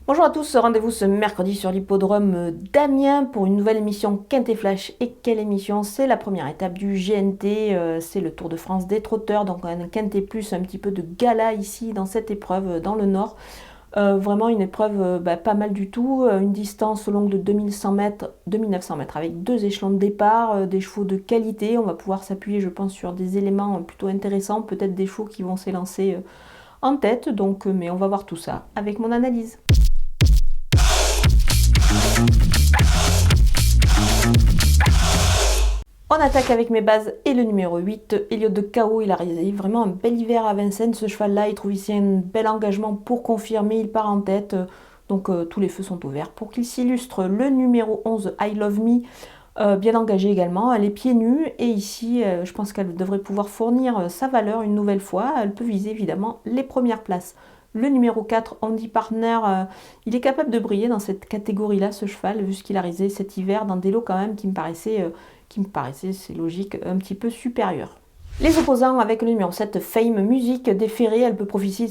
Bonjour à tous, rendez-vous ce mercredi sur l'hippodrome d'Amiens pour une nouvelle émission Quintet Flash. Et quelle émission? C'est la première étape du GNT, c'est le Tour de France des trotteurs, donc un Quintet plus, un petit peu de gala ici dans cette épreuve dans le Nord. Vraiment une épreuve pas mal du tout, une distance longue de 2100 mètres, 2900 mètres avec deux échelons de départ, des chevaux de qualité. On va pouvoir s'appuyer je pense sur des éléments plutôt intéressants, peut-être des chevaux qui vont s'élancer en tête, donc, mais on va voir tout ça avec mon analyse. On attaque avec mes bases et le numéro 8, Elliot de KO. Il a réalisé vraiment un bel hiver à Vincennes. Ce cheval-là, il trouve ici un bel engagement pour confirmer. Il part en tête. Donc tous les feux sont ouverts pour qu'il s'illustre. Le numéro 11, I Love Me, bien engagée également. Elle est pieds nus. Et ici, je pense qu'elle devrait pouvoir fournir sa valeur une nouvelle fois. Elle peut viser évidemment les premières places. Le numéro 4, Andy Partner, il est capable de briller dans cette catégorie-là, ce cheval, vu ce qu'il a réalisé cet hiver dans des lots quand même qui me paraissaient, c'est logique, un petit peu supérieurs. Les opposants avec le numéro 7, Fame Music déférée, elle peut profiter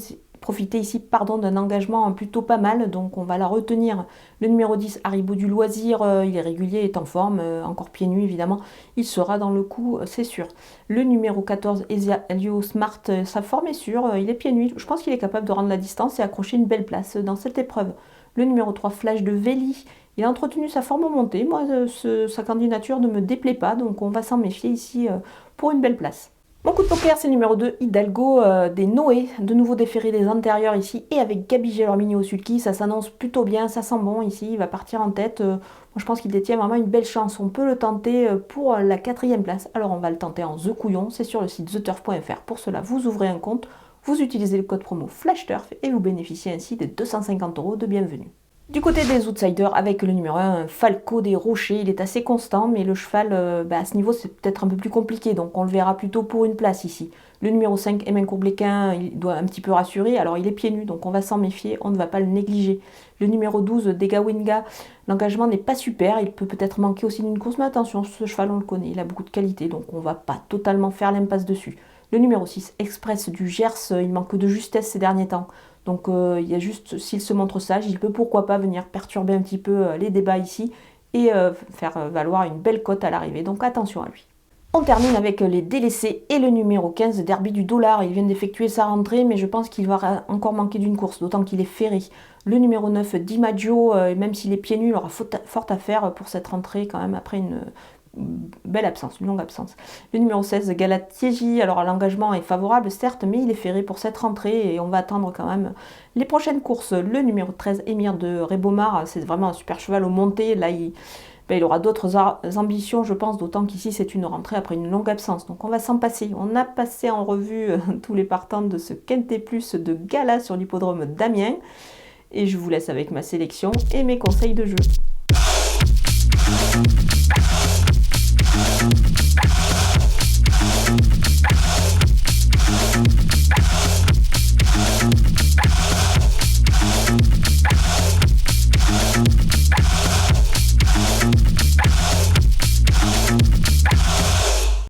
ici d'un engagement plutôt pas mal, donc on va la retenir. Le numéro 10, Haribo du Loisir, il est régulier, est en forme, encore pieds nus évidemment, il sera dans le coup, c'est sûr. Le numéro 14, Elio Smart, sa forme est sûre, il est pieds nus, je pense qu'il est capable de rendre la distance et accrocher une belle place dans cette épreuve. Le numéro 3, Flash de Véli, il a entretenu sa forme montée, moi sa candidature ne me déplaît pas, donc on va s'en méfier ici pour une belle place. Mon coup de poker, c'est le numéro 2, Hidalgo des Noé, de nouveau déféré des antérieurs ici, et avec Gabi Gelormini au sulky, ça s'annonce plutôt bien, ça sent bon ici, il va partir en tête. Moi je pense qu'il détient vraiment une belle chance, on peut le tenter pour la 4e place, alors on va le tenter en The Couillon, c'est sur le site theturf.fr, pour cela vous ouvrez un compte, vous utilisez le code promo FlashTurf et vous bénéficiez ainsi de 250 € de bienvenue. Du côté des outsiders, avec le numéro 1, Falco des Rochers, il est assez constant, mais le cheval, à ce niveau, c'est peut-être un peu plus compliqué, donc on le verra plutôt pour une place ici. Le numéro 5, Emin Courbléquin, il doit un petit peu rassurer, alors il est pieds nus, donc on va s'en méfier, on ne va pas le négliger. Le numéro 12, Degawinga, l'engagement n'est pas super, il peut peut-être manquer aussi d'une course, mais attention, ce cheval, on le connaît, il a beaucoup de qualité, donc on ne va pas totalement faire l'impasse dessus. Le numéro 6, Express du Gers, il manque de justesse ces derniers temps. Donc il y a juste, s'il se montre sage, il peut pourquoi pas venir perturber un petit peu les débats ici et faire valoir une belle cote à l'arrivée. Donc attention à lui. On termine avec les délaissés et le numéro 15, Derby du Dollar. Il vient d'effectuer sa rentrée, mais je pense qu'il va encore manquer d'une course, d'autant qu'il est ferré. Le numéro 9, Dimaggio, même s'il est pieds nus, il aura fort à faire pour cette rentrée quand même après une belle absence, une longue absence. Le numéro 16, Galatiegi, alors l'engagement est favorable certes, mais il est ferré pour cette rentrée et on va attendre quand même les prochaines courses. Le numéro 13, Émir de Rébomar, c'est vraiment un super cheval au monté, là il aura d'autres ambitions je pense, d'autant qu'ici c'est une rentrée après une longue absence, donc on va s'en passer. On a passé en revue tous les partants de ce Quintet Plus de gala sur l'hippodrome d'Amiens et je vous laisse avec ma sélection et mes conseils de jeu.